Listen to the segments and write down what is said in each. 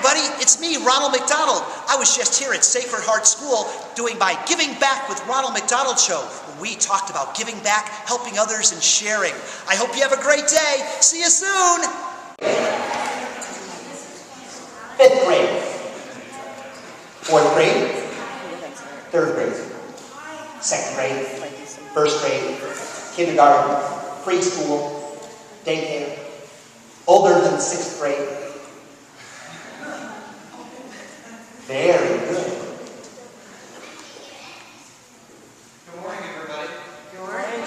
everybody, it's me, Ronald McDonald. I was just here at Sacred Heart School doing my Giving Back with Ronald McDonald show. We talked about giving back, helping others, and sharing. I hope you have a great day. See you soon. 5th grade, 4th grade, 3rd grade, 2nd grade, 1st grade, kindergarten, preschool, daycare, older than 6th grade. Very good. Good morning, everybody. Good morning.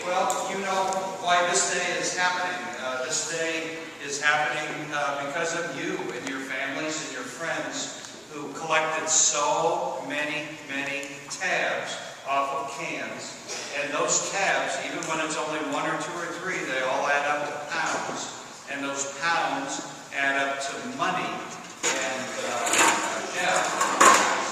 Well, you know why this day is happening. This day is happening because of you and your families and your friends who collected so many tabs off of cans. And those tabs, even when it's only 1 or 2 or 3, they all add up to pounds. And those pounds add up to money. And Jeff,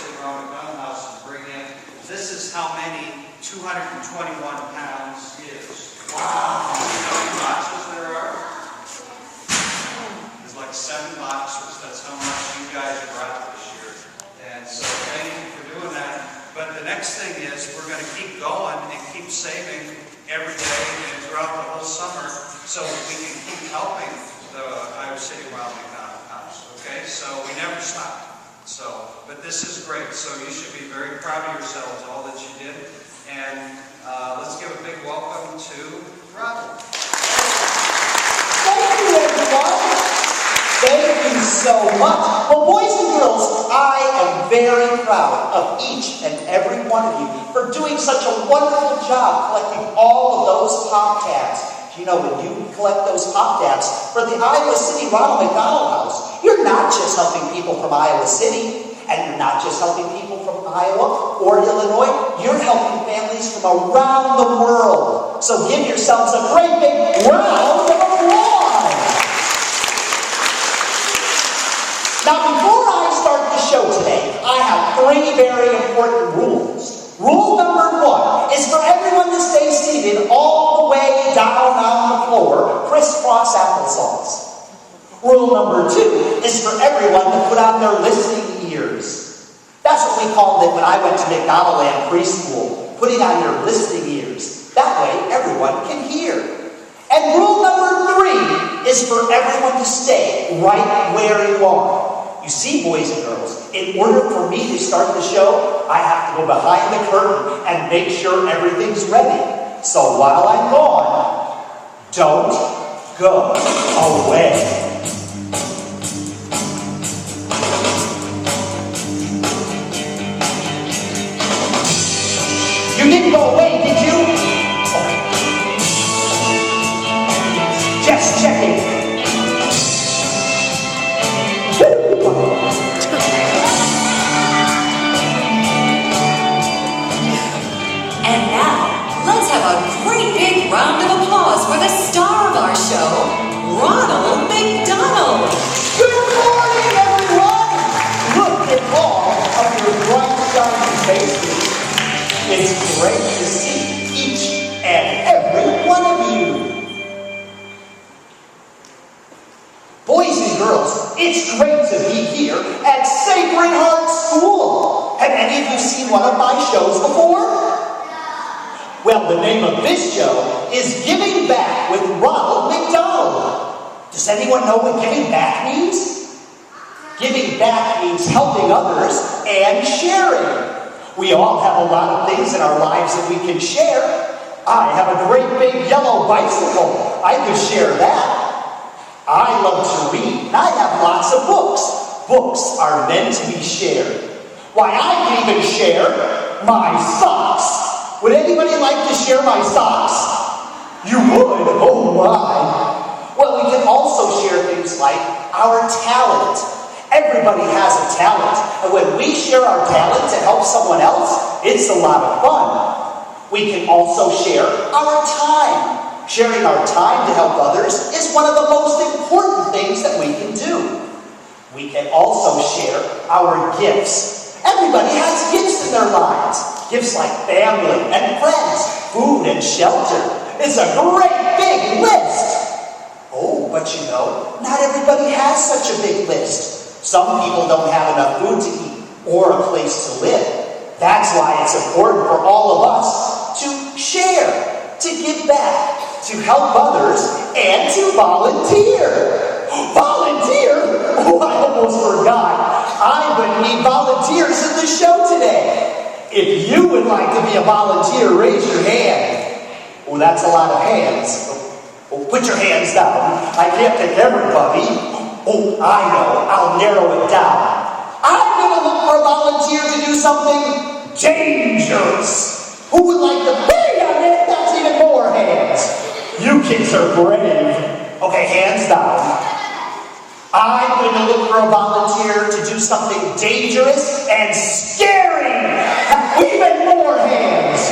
sitting around McDonald House, is bringing in, this is how many 221 pounds is. Wow! You know how many boxes there are? There's like 7 boxes. That's how much you guys brought this year. And so thank you for doing that. But the next thing is we're going to keep going and keep saving every day and throughout the whole summer so we can keep helping the Iowa City Ronald McDonald House. Okay, so we never stop. So, but this is great. So you should be very proud of yourselves, all that you did. And let's give a big welcome to Robert. Thank you, everyone. Thank you so much. Well, boys and girls, I am very proud of each and every one of you for doing such a wonderful job collecting all of those pop tabs. You know, when you collect those pop tabs for the Iowa City Ronald McDonald House, you're not just helping people from Iowa City, and you're not just helping people from Iowa or Illinois, you're helping families from around the world. So give yourselves a great big round of applause. Now, before I start the show today, I have 3 very important rules. Rule number 1 is for everyone to stay seated all the way down on the floor, crisscross applesauce. Rule number 2 is for everyone to put on their listening ears. That's what we called it when I went to McDonald Land preschool, putting on your listening ears. That way, everyone can hear. And rule number 3 is for everyone to stay right where you are. You see, boys and girls, in order for me to start the show, I have to go behind the curtain and make sure everything's ready. So while I'm gone, don't go away. You didn't go away, did you? Okay. Just checking. And now, let's have a great big round of applause for the star of our show, Ronald McDonald. Good morning, everyone! Look at all of your bright, shining faces. It's great to see each and every one of you. Boys and girls, it's great to be here at Sacred Heart School. Have any of you seen one of my shows before? Well, the name of this show is Giving Back with Ronald McDonald. Does anyone know what giving back means? Giving back means helping others and sharing. We all have a lot of things in our lives that we can share. I have a great big yellow bicycle. I could share that. I love to read, and I have lots of books. Books are meant to be shared. Why, I can even share my socks. Would anybody like to share my socks? You would? Oh my. Well, we can also share things like our talent. Everybody has a talent, and when we share our talent to help someone else, it's a lot of fun. We can also share our time. Sharing our time to help others is one of the most important things that we can do. We can also share our gifts. Everybody has gifts in their lives. Gifts like family and friends, food and shelter. It's a great big list. Oh, but But you know, not everybody has such a big list. Some people don't have enough food to eat or a place to live. That's why it's important for all of us to share, to give back, to help others, and to volunteer. Volunteer? Oh, I almost forgot. I'm going to need volunteers in the show today. If you would like to be a volunteer, raise your hand. Oh, that's a lot of hands. Oh, put your hands down. I can't pick everybody. Oh, I know. I'll narrow it down. I'm going to look for a volunteer to do something dangerous. Who would like to be on it? That's even more hands. You kids are brave. Okay, hands down. I'm going to look for a volunteer to do something dangerous and scary. Even more hands.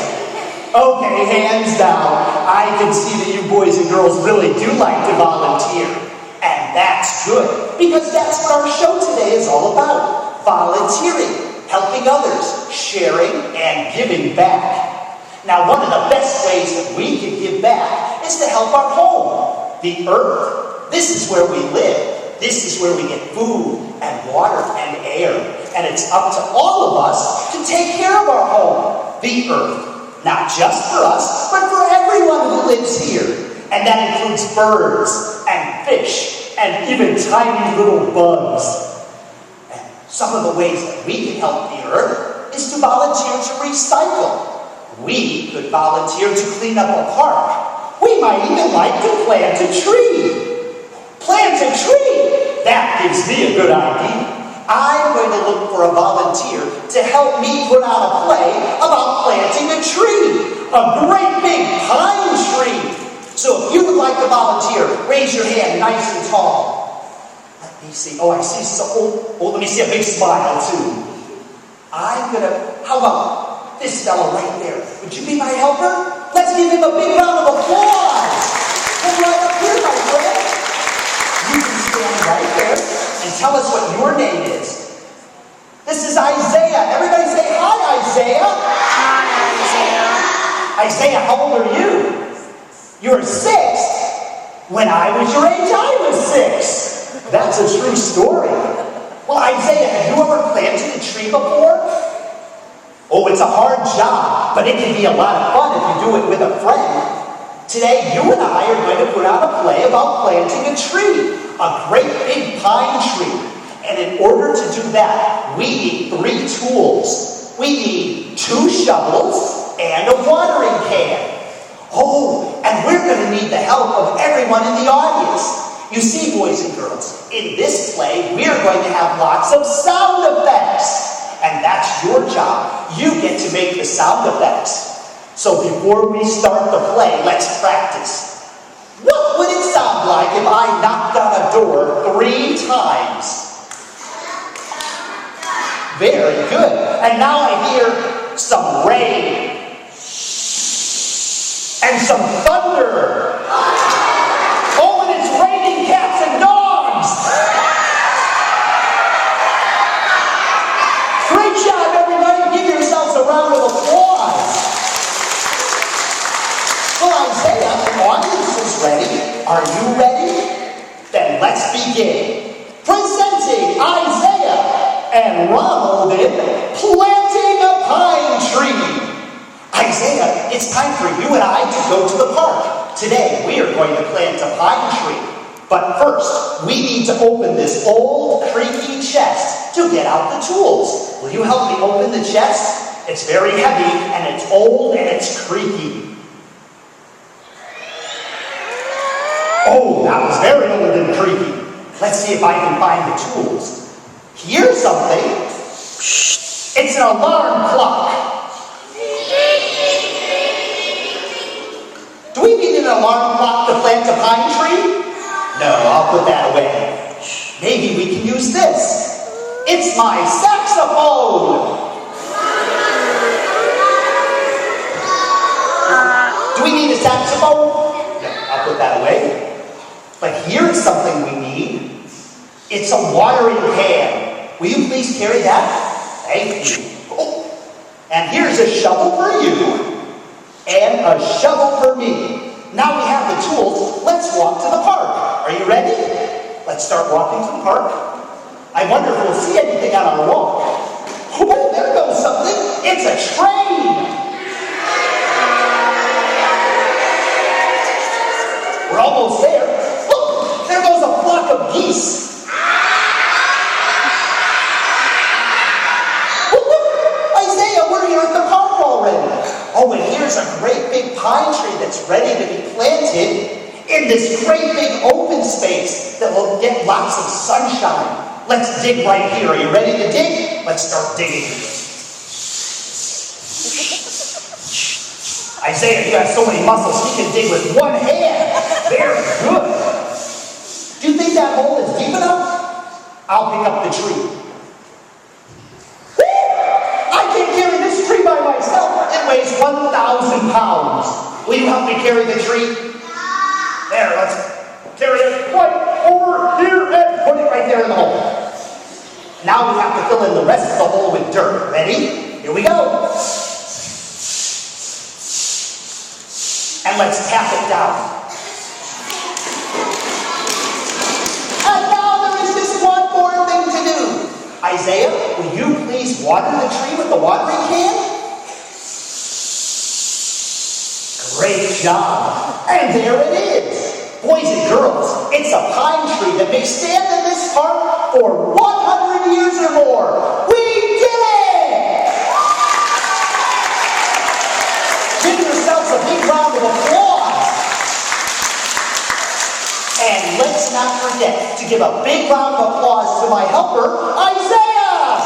Okay, hands down. I can see that you boys and girls really do like to volunteer. And that's good, because that's what our show today is all about. Volunteering, helping others, sharing, and giving back. Now, one of the best ways that we can give back is to help our home, the earth. This is where we live. This is where we get food and water and air. And it's up to all of us to take care of our home, the earth. Not just for us, but for everyone who lives here. And that includes birds and fish and even tiny little bugs. And some of the ways that we can help the earth is to volunteer to recycle. We could volunteer to clean up a park. We might even like to plant a tree. Plant a tree! That gives me a good idea. I'm going to look for a volunteer to help me put on a play about planting a tree. A great big pine tree. So if you would like to volunteer, raise your hand nice and tall. Let me see. Oh, I see. Let me see a big smile too. How about this fellow right there? Would you be my helper? Let's give him a big round of applause. Come right up here, my friend. You can stand right there and tell us what your name is. This is Isaiah. Everybody say hi, Isaiah. Hi, Isaiah. Isaiah, how old are you? You're 6. When I was your age, I was 6. That's a true story. Well, Isaiah, have you ever planted a tree before? Oh, it's a hard job, but it can be a lot of fun if you do it with a friend. Today, you and I are going to put on a play about planting a tree, a great big pine tree. And in order to do that, we need 3 tools. We need 2 shovels and a watering can. Oh, and we're going to need the help of everyone in the audience. You see, boys and girls, in this play, we're going to have lots of sound effects. And that's your job. You get to make the sound effects. So before we start the play, let's practice. What would it sound like if I knocked on a door 3 times? Very good. And now I hear some rain. And some thunder. Oh, and it's raining cats and dogs. Great job, everybody. Give yourselves a round of applause. Well, Isaiah, the audience is ready. Are you ready? Then let's begin. Presenting Isaiah and Ronald in Planting a Pine Tree. Isaiah, it's time for you and I to go to the park. Today, we are going to plant a pine tree. But first, we need to open this old, creaky chest to get out the tools. Will you help me open the chest? It's very heavy, and it's old, and it's creaky. Oh, that was very old and creaky. Let's see if I can find the tools. Here's something. It's an alarm clock. Do we need an alarm clock to plant a pine tree? No, I'll put that away. Maybe we can use this. It's my saxophone. Do we need a saxophone? No, I'll put that away. But here's something we need. It's a watering can. Will you please carry that? Thank you. Oh. And here's a shovel for you. And a shovel for me. Now we have the tools, let's walk to the park. Are you ready? Let's start walking to the park. I wonder if we'll see anything on our walk. Oh, there goes something. It's a train. We're almost there. Look, there goes a flock of geese. We're here at the park already. Oh, and here's a great big pine tree that's ready to be planted in this great big open space that will get lots of sunshine. Let's dig right here. Are you ready to dig? Let's start digging. Isaiah, you have so many muscles, he can dig with one hand. Very good. Do you think that hole is deep enough? I'll pick up the tree. By myself, it weighs 1,000 pounds. Will you help me carry the tree? There, let's carry it right over here and put it right there in the hole. Now we have to fill in the rest of the hole with dirt. Ready? Here we go. And let's tap it down. And now there is just one more thing to do. Isaiah, will you please water the tree with the watering can? Great job. And there it is. Boys and girls, it's a pine tree that may stand in this park for 100 years or more. We did it! Give yourselves a big round of applause. And let's not forget to give a big round of applause to my helper, Isaiah.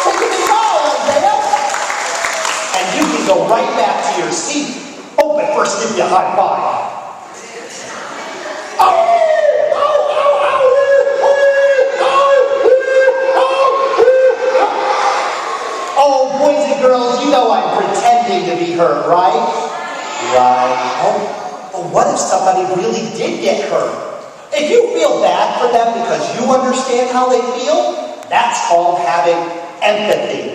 Take a big bow, Isaiah. And you can go right back to your seat. Oh, but first give you a high five. Oh, boys and girls, you know I'm pretending to be hurt, right? Right. Oh, but what if somebody really did get hurt? If you feel bad for them because you understand how they feel, that's called having empathy.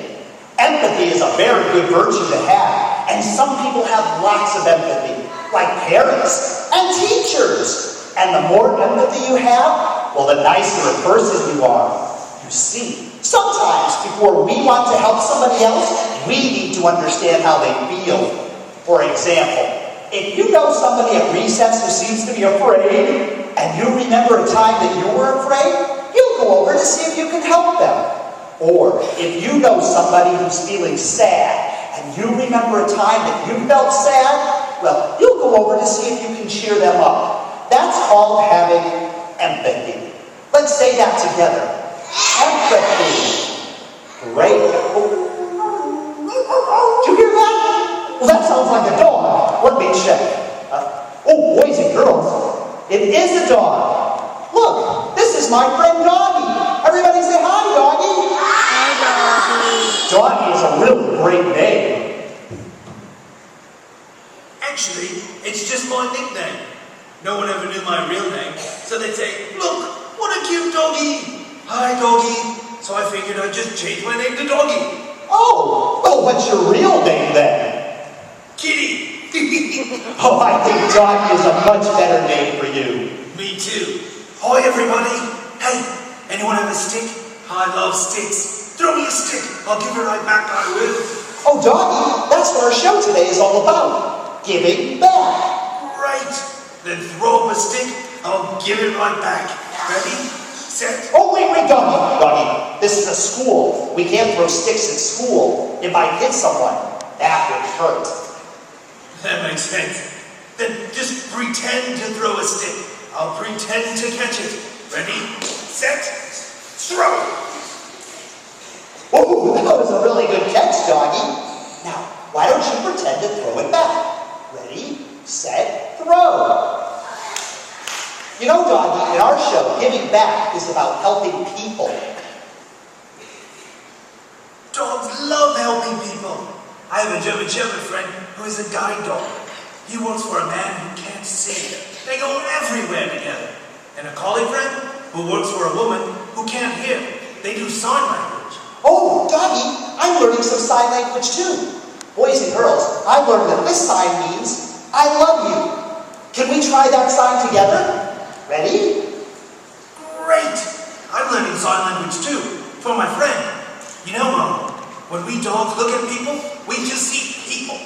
Empathy is a very good virtue to have, and some people have lots of empathy, like parents and teachers. And the more empathy you have, well, the nicer a person you are. You see, sometimes before we want to help somebody else, we need to understand how they feel. For example, if you know somebody at recess who seems to be afraid, and you remember a time that you were afraid, you'll go over to see if you can help them. Or if you know somebody who's feeling sad, and you remember a time that you felt sad, well, you'll go over to see if you can cheer them up. That's called having empathy. Let's say that together. Empathy. Great. Did you hear that? Well, that sounds like a dog. Let me check. Oh, boys and girls, it is a dog. Look, this is my friend Doggy. Everybody say hi, Doggy. Hi, Doggy. Doggy is a really great name. Actually, it's just my nickname. No one ever knew my real name, so they'd say, "Look, what a cute doggy. Hi, Doggy." So I figured I'd just change my name to Doggy. Oh, well, what's your real name then? Kitty. Oh, I think Doggy is a much better name for you. Me too. Hi, everybody. Hey, anyone have a stick? I love sticks. Throw me a stick. I'll give it right back, I will. Oh, Doggy, that's what our show today is all about. Giving back. Right. Then throw up a stick. I'll give it right back. Ready? Set. Oh, wait, Doggy. Doggy, this is a school. We can't throw sticks at school. It might hit someone. That would hurt. That makes sense. Then just pretend to throw a stick. I'll pretend to catch it. Ready? Set. Throw. Oh, that was a really good catch, Doggy. Now, why don't you pretend to throw it back? Ready, set, throw. You know, Doggy, in our show, giving back is about helping people. Dogs love helping people. I have a German Shepherd friend who is a guide dog. He works for a man who can't see. They go everywhere together. And a collie friend who works for a woman who can't hear. They do sign language. Oh, Doggy, I'm learning some sign language too. Boys and girls, I've learned that this sign means, I love you. Can we try that sign together? Ready? Great! I'm learning sign language too, for my friend. You know, Ronald, when we dogs look at people, we just see people.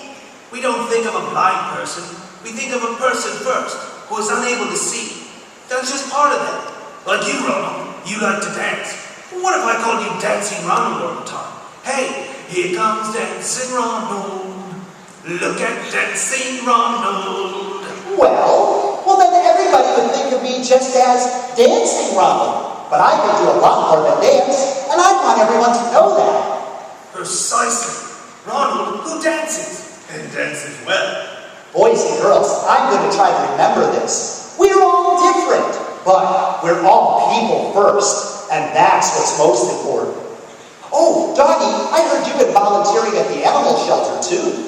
We don't think of a blind person. We think of a person first, who is unable to see. That's just part of it. Like you, Ronald, you like to dance. What if I called you Dancing Ronald all the time? Hey, here comes Dancing Ronald. Look at Dancing Ronald. Well, then everybody would think of me just as Dancing Ronald. But I can do a lot more than dance, and I want everyone to know that. Precisely. Ronald, who dances, and dances well. Boys and girls, I'm going to try to remember this. We're all different, but we're all people first, and that's what's most important. Oh, Doggy, I heard you've been volunteering at the animal shelter too.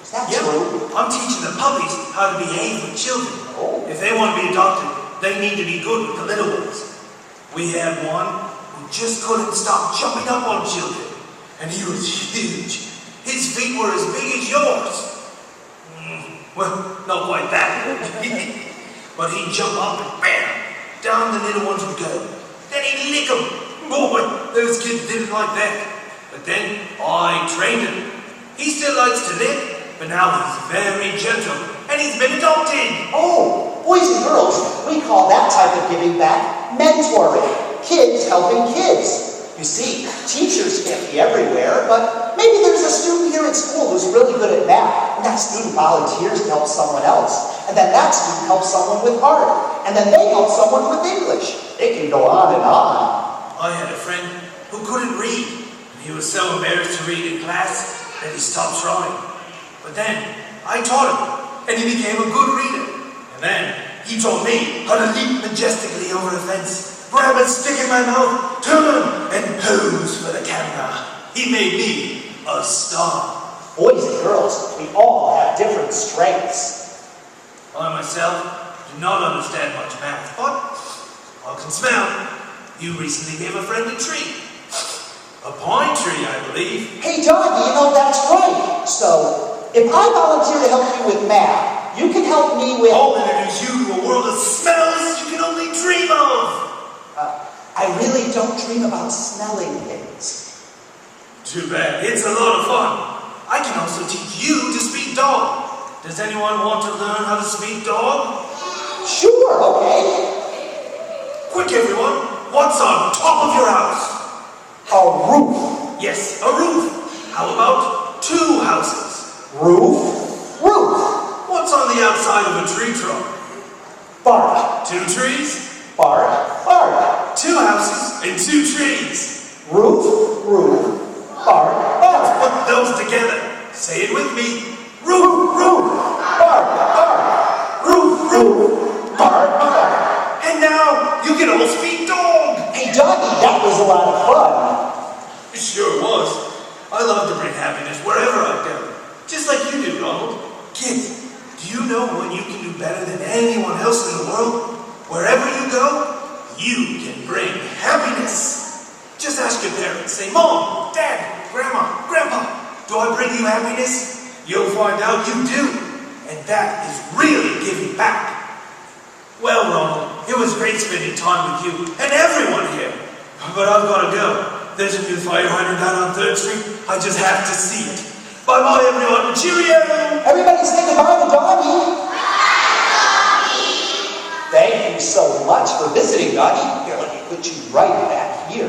Is that true? I'm teaching the puppies how to behave with children. Oh. If they want to be adopted, they need to be good with the little ones. We had one who just couldn't stop jumping up on children, and he was huge. His feet were as big as yours. Well, not quite that. But he'd jump up and bam, down the little ones would go. Then he'd lick them. Boy, those kids didn't like that. But then I trained him. He still likes to lick, but now he's very gentle, and he's been adopted. Oh, boys and girls, we call that type of giving back mentoring. Kids helping kids. You see, teachers can't be everywhere, but maybe there's a student here at school who's really good at math, and that student volunteers to help someone else, and then that student helps someone with art, and then they help someone with English. It can go on and on. I had a friend who couldn't read, and he was so embarrassed to read in class that he stopped trying. But then I taught him, and he became a good reader. And then he taught me how to leap majestically over a fence, grab a stick in my mouth, turn, and pose for the camera. He made me a star. Boys and girls, we all have different strengths. I myself do not understand much math, but I can smell. You recently gave a friend a tree. A pine tree, I believe. Hey, Doggy, that's right. So, if I volunteer to help you with math, you can help me with... I'll introduce you to a world of smells you can only dream of. I really don't dream about smelling things. Too bad. It's a lot of fun. I can also teach you to speak dog. Does anyone want to learn how to speak dog? Sure, okay. Quick, everyone. What's on top of your house? A roof. Yes, a roof. How about two houses? Roof. Roof. What's on the outside of a tree trunk? Bark. Two trees? Bark. Bark. Two houses and two trees. Roof. Roof. Bark. Bark. Put those together. Say it with me. Roof. Roof. Bark. Bark. Roof. Roof. Bark. Bark. And now you can all speak dog. Hey, Doggy, that was a lot of fun. It sure was. I love to bring happiness wherever I go. Just like you do, Ronald. Kids, do you know when you can do better than anyone else in the world? Wherever you go, you can bring happiness. Just ask your parents. Say, Mom, Dad, Grandma, Grandpa, do I bring you happiness? You'll find out you do. And that is really giving back. Well, Ronald, it was great spending time with you and everyone here. But I've got to go. There's a new fire hydrant down on 3rd Street. I just have to see it. Bye-bye, everyone. Cheerio! Everybody say goodbye to Doggy. Thank you so much for visiting, Doggy. Here, let me put you right back here.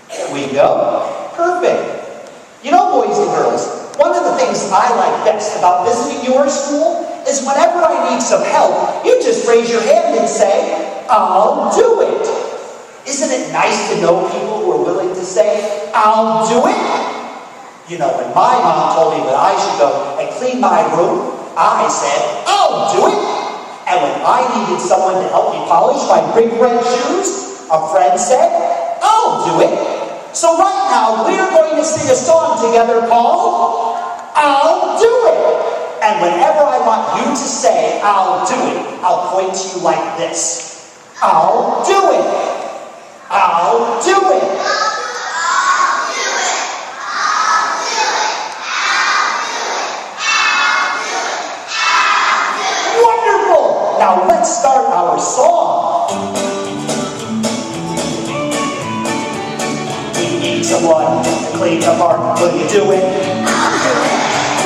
There we go. Perfect. You know, boys and girls, one of the things I like best about visiting your school is whenever I need some help, you just raise your hand and say, I'll do it. Isn't it nice to know people who are willing to say, I'll do it? You know, when my mom told me that I should go and clean my room, I said, I'll do it. And when I needed someone to help me polish my big red shoes, a friend said, I'll do it. So right now, we're going to sing a song together called, I'll do it. And whenever I want you to say, I'll do it, I'll point to you like this. I'll do it. I'll do it. Wonderful. let's start our song. We need someone to clean the park. Will you do it?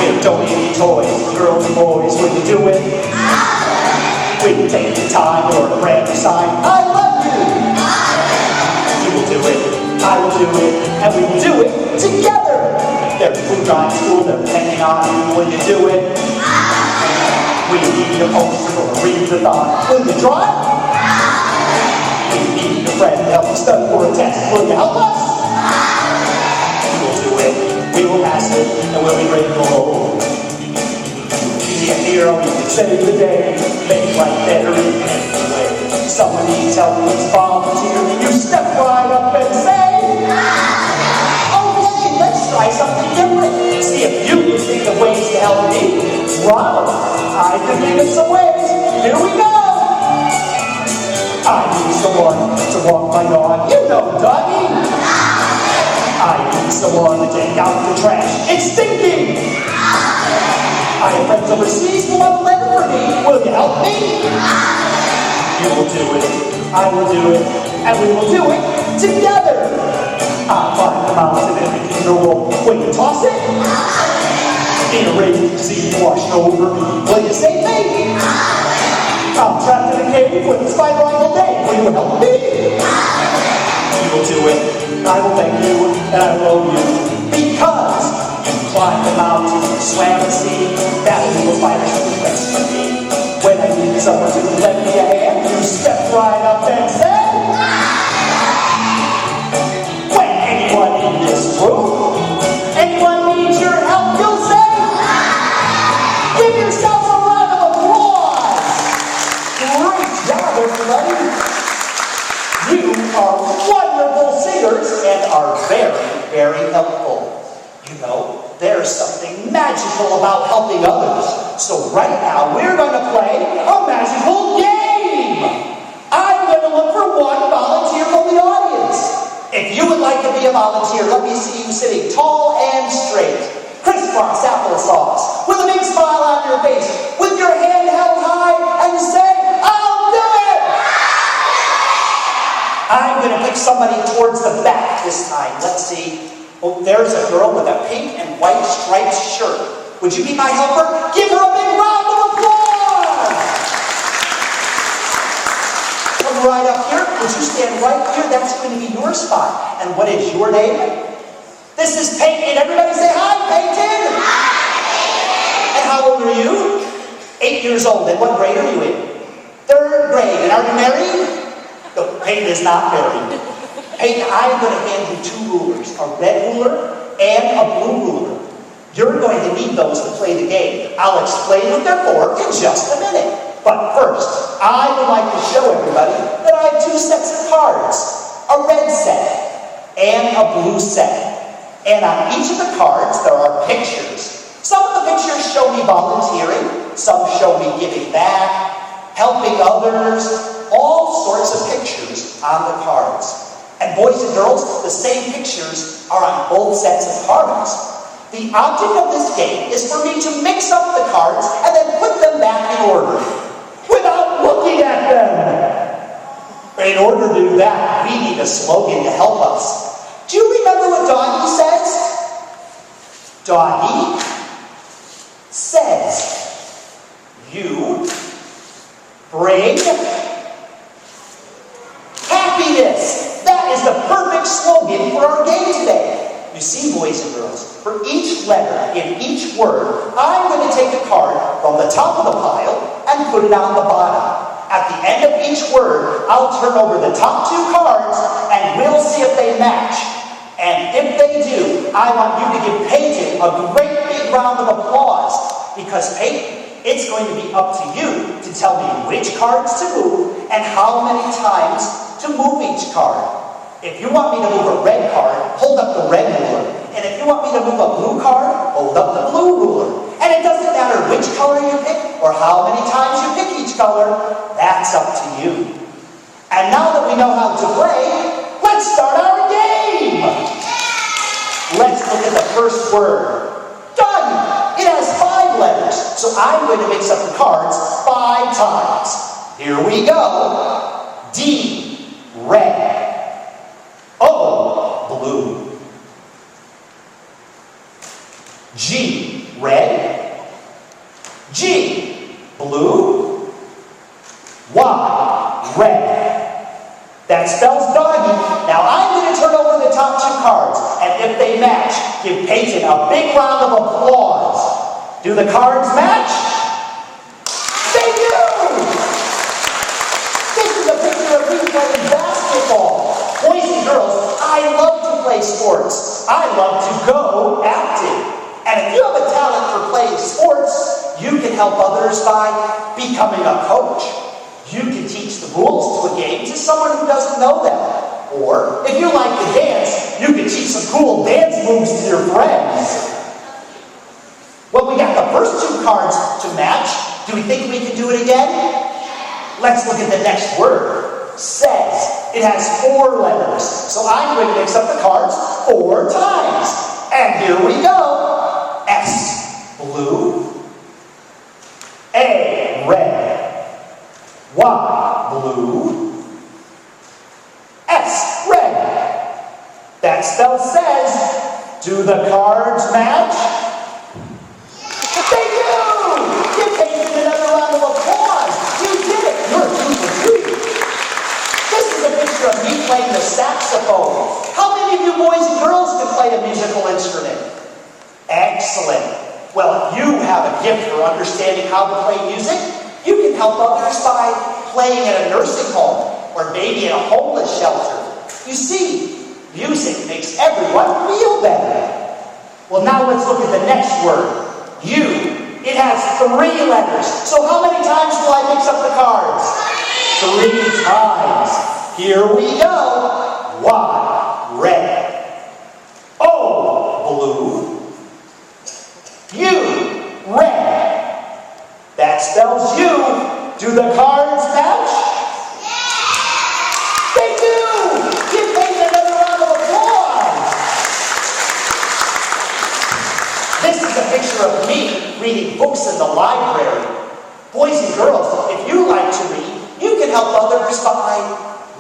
We're donating toys for girls and boys. Will you do it? We can take the time or a brand new sign. I love you. You will do it. I will do it. And we will do it together. There's food drive school. They're depending on you. Will you do it? We need a poster or a read-a-thon. Will you drive? We need a friend to help you study for a test. Will you help us? We will do it. We will pass it, and we'll be ready to roll. Be a hero, you can save the day. Make life better in any way. Someone needs help, let's volunteer. You step right up and say, okay, let's try something different. See if you can think of ways to help me. Ronald, I can think of some ways. Here we go. I need someone to walk my dog. You know, doggy. I need someone to take out the trash. It's stinking. I have friends overseas who have a letter for me. Will you help me? You will do it. I will do it. And we will do it together. I'll climb the mountain and begin to roll. Will you toss it? In a raging sea washed over me. Will you save me? I'm trapped in a cave with a spider all day. Will you help me? You will do it. I will thank you and I will owe you. Because you climbed the mountain, swam the sea, that little spider should rescue me. When I need someone to lend me a hand, you step right up and say, when anyone in this room, anyone needs your help, you'll say, give yourself a round of applause. Great job, everybody. You are wonderful singers and are very, very helpful. You know, there's something magical about helping others. So right now, we're going to play a magical game. I'm going to look for one volunteer from the audience. If you would like to be a volunteer, let me see you sitting tall and straight. Crisscross applesauce, with a big smile on your face, with your hand held high, and say, I'll do it! I'm going to pick somebody towards the back this time. Let's see. Oh, there's a girl with a pink and white striped shirt. Would you be my helper? Give her a big round of applause! Come right up here. Would you stand right here? That's going to be your spot. And what is your name? This is Peyton. Everybody say hi, Peyton! Hi! And how old are you? 8 years old. And what grade are you in? 3rd grade. And are you married? No, Peyton is not married. Peyton, I'm going to hand you 2 rulers, a red ruler and a blue ruler. You're going to need those to play the game. I'll explain what they're for in just a minute. But first, I would like to show everybody that I have 2 sets of cards, a red set and a blue set. And on each of the cards, there are pictures. Some of the pictures show me volunteering, some show me giving back, helping others, all sorts of pictures on the cards. And boys and girls, the same pictures are on both sets of cards. The object of this game is for me to mix up the cards and then put them back in order without looking at them. In order to do that, we need a slogan to help us. Do you remember what Doggy says? Doggy says, you bring happiness. That is the perfect slogan for our game today. You see, boys and girls, for each letter in each word, I'm going to take a card from the top of the pile and put it on the bottom. At the end of each word, I'll turn over the top 2 cards and we'll see if they match. And if they do, I want you to give Peyton a great big round of applause. Because Peyton, it's going to be up to you to tell me which cards to move and how many times to move each card. If you want me to move a red card, hold up the red ruler. And if you want me to move a blue card, hold up the blue ruler. And it doesn't matter which color you pick or how many times you pick each color, that's up to you. And now that we know how to play, let's start our game! Let's look at the first word. Done! It has 5 letters, so I'm going to mix up the cards 5 times. Here we go. D, red. O, blue. G, red. G, blue. Y, red. That spells doggy. Now I'm going to turn over the top two cards, and if they match, give Peyton a big round of applause. Do the cards match? They do! This is a picture of me playing basketball. Boys and girls, I love to play sports. I love to go active. And if you have a talent for playing sports, you can help others by becoming a coach. You can teach the rules to a game to someone who doesn't know them. Or, if you like to dance, you can teach some cool dance moves to your friends. Well, we got the first two cards to match. Do we think we can do it again? Let's look at the next word. Says. It has 4 letters. So I'm going to mix up the cards 4 times. And here we go. S, blue. A, red. Y, blue. S, red. That spell says, do the cards match? They do! Give Peyton another round of applause. You did it. You're 2 for 2. This is a picture of me playing the saxophone. How many of you boys and girls can play a musical instrument? Excellent. Well, if you have a gift for understanding how to play music, you can help others by playing at a nursing home or maybe in a homeless shelter. You see, music makes everyone feel better. Well, now let's look at the next word. U. It has 3 letters. So how many times will I mix up the cards? 3 times. Here we go. Y, red. O, blue. U, red. That spells you. Do the cards match? They do! Give Peyton another round of applause. This is a picture of me reading books in the library. Boys and girls, if you like to read, you can help others by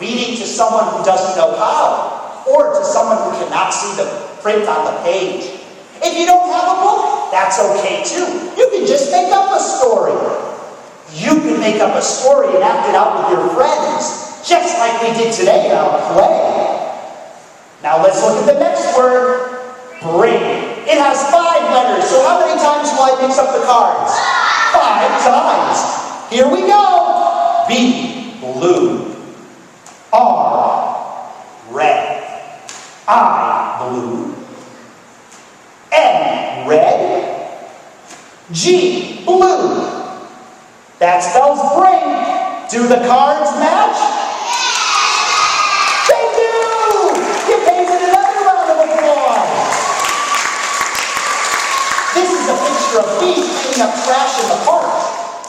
reading to someone who doesn't know how, or to someone who cannot see the print on the page. If you don't have a book, that's okay too. You can just make up a story. You can make up a story and act it out with your friends, just like we did today in our play. Now let's look at the next word, bring. It has 5 letters, so how many times will I mix up the cards? 5 times. Here we go. B, blue. R, red. I, blue. N, red. G, blue. That spells bring. Do the cards match? They do! Give Peyton another round of applause. This is a picture of me cleaning up trash in the park.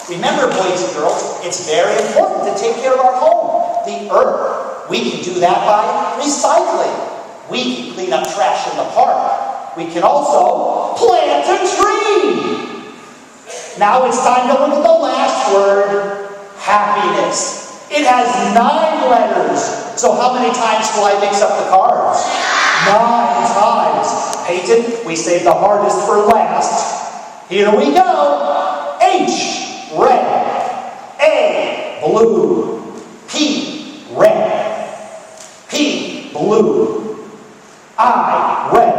Remember, boys and girls, it's very important to take care of our home, the earth. We can do that by recycling. We can clean up trash in the park. We can also plant a tree. Now it's time to look at the last word, happiness. It has 9 letters. So how many times will I mix up the cards? 9 times. Peyton, we saved the hardest for last. Here we go. H, red. A, blue. P, red. P, blue. I, red.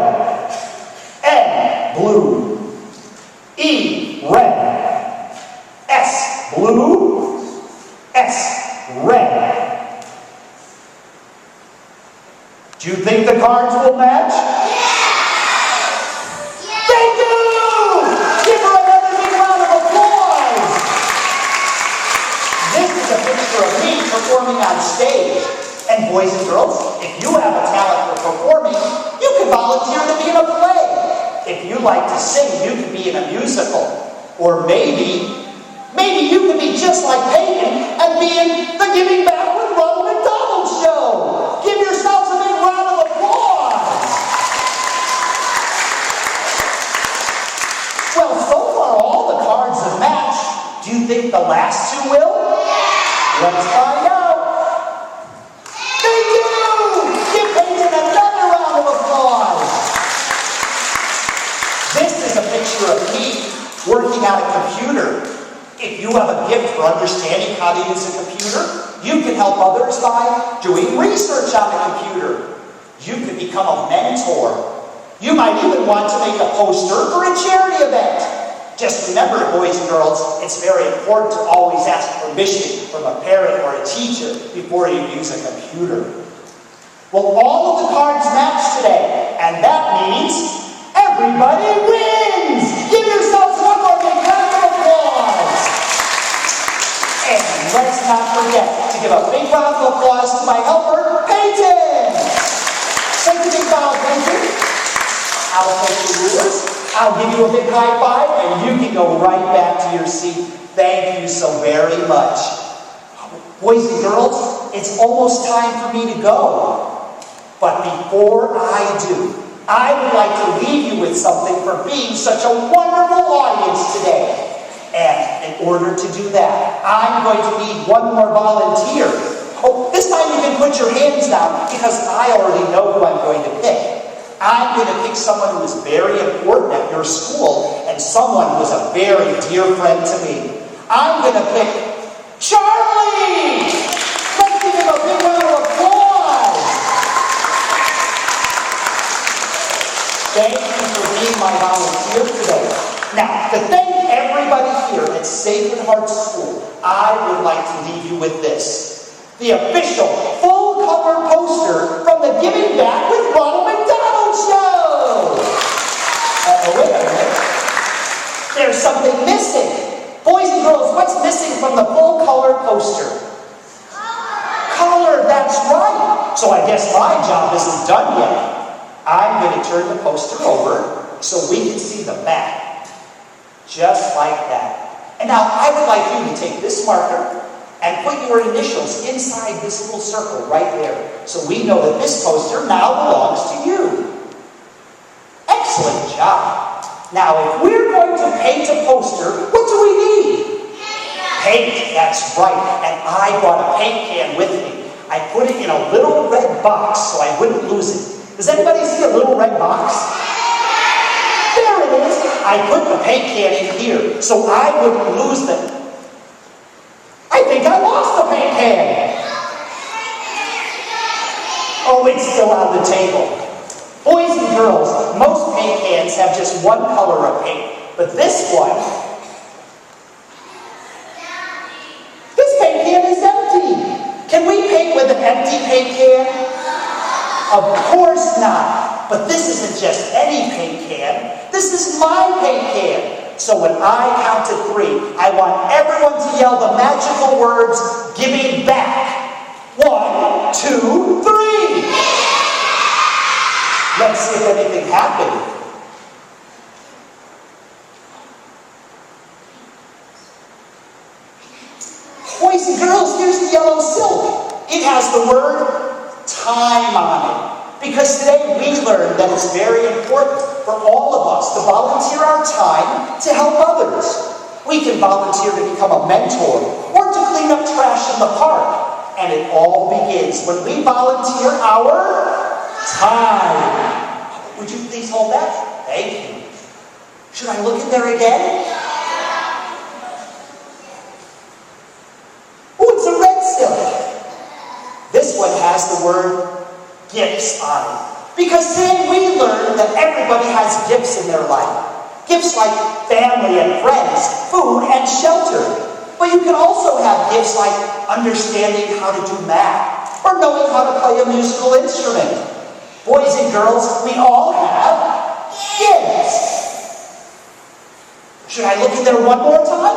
N, blue. E, red. S, blue. S, red. Do you think the cards will match? They do! Give her another big round of applause! This is a picture of me performing on stage. And boys and girls, if you have a talent for performing, you can volunteer to be in a play. If you like to sing, you could be in a musical. Or maybe you could be just like Peyton and be in the Giving Back with Ronald McDonald show. Give yourselves a big round of applause. Well, so far all the cards have matched. Do you think the last 2 will? Let's find out. They do! Give Peyton another round of applause. This is a picture of me working on a computer. If you have a gift for understanding how to use a computer, you can help others by doing research on a computer. You can become a mentor. You might even want to make a poster for a charity event. Just remember, boys and girls, it's very important to always ask permission from a parent or a teacher before you use a computer. Well, all of the cards match today, and that means everybody wins! Give yourselves one more big round of applause! And let's not forget to give a big round of applause to my helper, Peyton! Take a big bow, Peyton. I'll take the rulers. I'll give you a big high five, and you can go right back to your seat. Thank you so very much. Boys and girls, it's almost time for me to go. But before I do, I would like to leave you with something for being such a wonderful audience today. And in order to do that, I'm going to need one more volunteer. Oh, this time you can put your hands down because I already know who I'm going to pick. I'm going to pick someone who is very important at your school and someone who is a very dear friend to me. I'm going to pick Charlie! Let's give him a big round of applause! Thank you for being my volunteer today. Now, to thank everybody here at Sacred Heart School, I would like to leave you with this. The official full-color poster from the Giving Back with Ronald McDonald show! Wait a minute. There's something missing. Boys and girls, what's missing from the full-color poster? Color, that's right. So I guess my job isn't done yet. I'm going to turn the poster over so we can see the back. Just like that. And now I would like you to take this marker and put your initials inside this little circle right there so we know that this poster now belongs to you. Excellent job. Now, if we're going to paint a poster, what do we need? Paint, that's right. And I brought a paint can with me. I put it in a little red box so I wouldn't lose it. Does anybody see a little red box? There it is. I put the paint can in here so I wouldn't lose them. I think I lost the paint can. Oh, it's still on the table. Boys and girls, most paint cans have just one color of paint, but this one, this paint can is empty. Can we paint with an empty paint can? Of course not. But this isn't just any paint can. This is my paint can. So when I count to 3, I want everyone to yell the magical words, "Giving back." 1, 2, 3. Let's see if anything happened. Boys and girls, here's the yellow silk. It has the word time on it. Because today we learned that it's very important for all of us to volunteer our time to help others. We can volunteer to become a mentor or to clean up trash in the park. And it all begins when we volunteer our time. Would you please hold that? Thank you. Should I look in there again? Oh, it's a red silk. This one has the word gifts on it. Because today we learned that everybody has gifts in their life. Gifts like family and friends, food and shelter. But you can also have gifts like understanding how to do math or knowing how to play a musical instrument. Boys and girls, we all have gifts. Should I look in there one more time?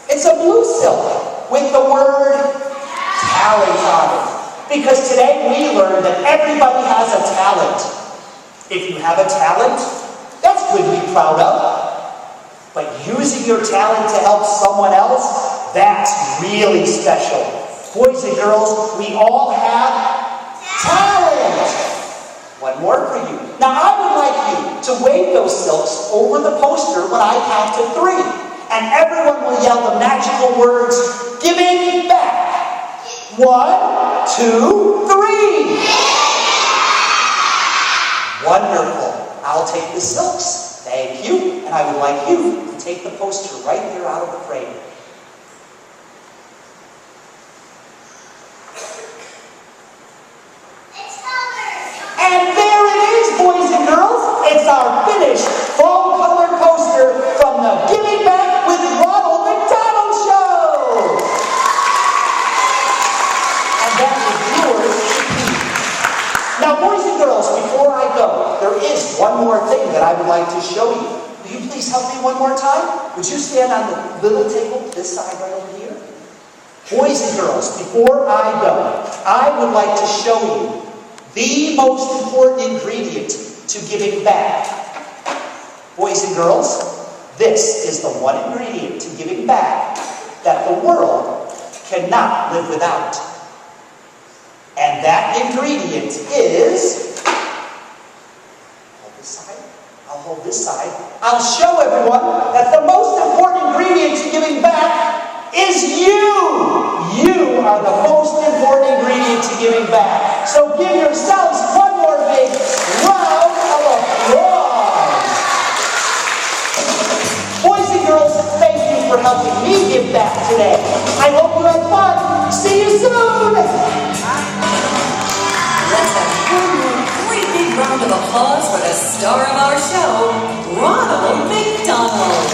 It's a blue silk with the word talent on it. Because today we learned that everybody has a talent. If you have a talent, that's good to be proud of. But using your talent to help someone else, that's really special. Boys and girls, we all have talent. What One more for you. Now I would like you to wave those silks over the poster when I count to 3. And everyone will yell the magical words, giving back. 1, 2, 3. Wonderful. I'll take the silks. Thank you. And I would like you to take the poster right there out of the frame. And there it is, boys and girls. It's our finished fall colored poster from the Giving Back with Ronald McDonald show. And that is yours to keep. Now, boys and girls, before I go, there is one more thing that I would like to show you. Will you please help me one more time? Would you stand on the little table this side right over here? Boys and girls, before I go, I would like to show you the most important ingredient to giving back. Boys and girls, this is the one ingredient to giving back that the world cannot live without. And that ingredient is, hold this side, I'll hold this side. I'll show everyone that the most important ingredient to giving back is you. You are the most important ingredient to giving back. So give yourselves one more big round of applause. Boys and girls, thank you for helping me give back today. I hope you had fun. See you soon. Let's have one more great big round of applause for the star of our show, Ronald McDonald.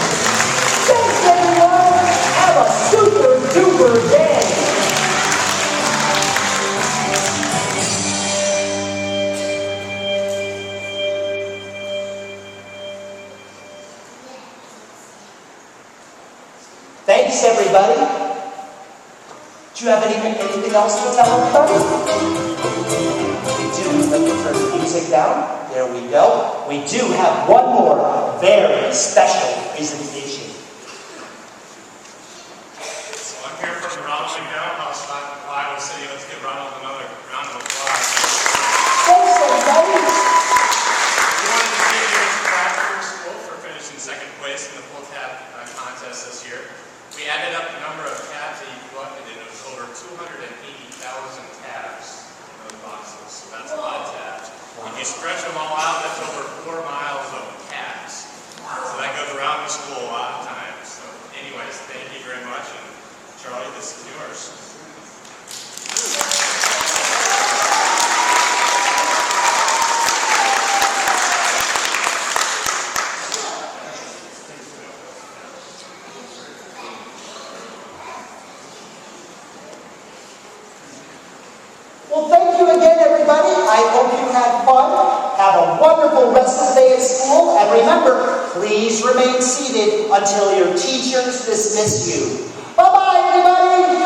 Thanks, everyone. Have a super duper day. Thanks, everybody. Do you have anything else to tell everybody? We do. Let me turn the music down. There we go. We do have one more very special presentation. So I'm here from Ronald McDonald, Iowa City. Let's give Ronald another round of applause. Thanks, everybody. We wanted to give you a plaque for your school for finishing second place in the pull tab contest this year. We added up the number of tabs that you collected, and it was over 280,000 tabs in those boxes. So that's a lot of tabs. If you stretch them all out, that's over 4 miles of tabs. So that goes around the school a lot of times. So anyways, thank you very much. And Charlie, this is yours. Well, thank you again, everybody. I hope you had fun. Have a wonderful rest of the day at school. And remember, please remain seated until your teachers dismiss you. Bye-bye, everybody.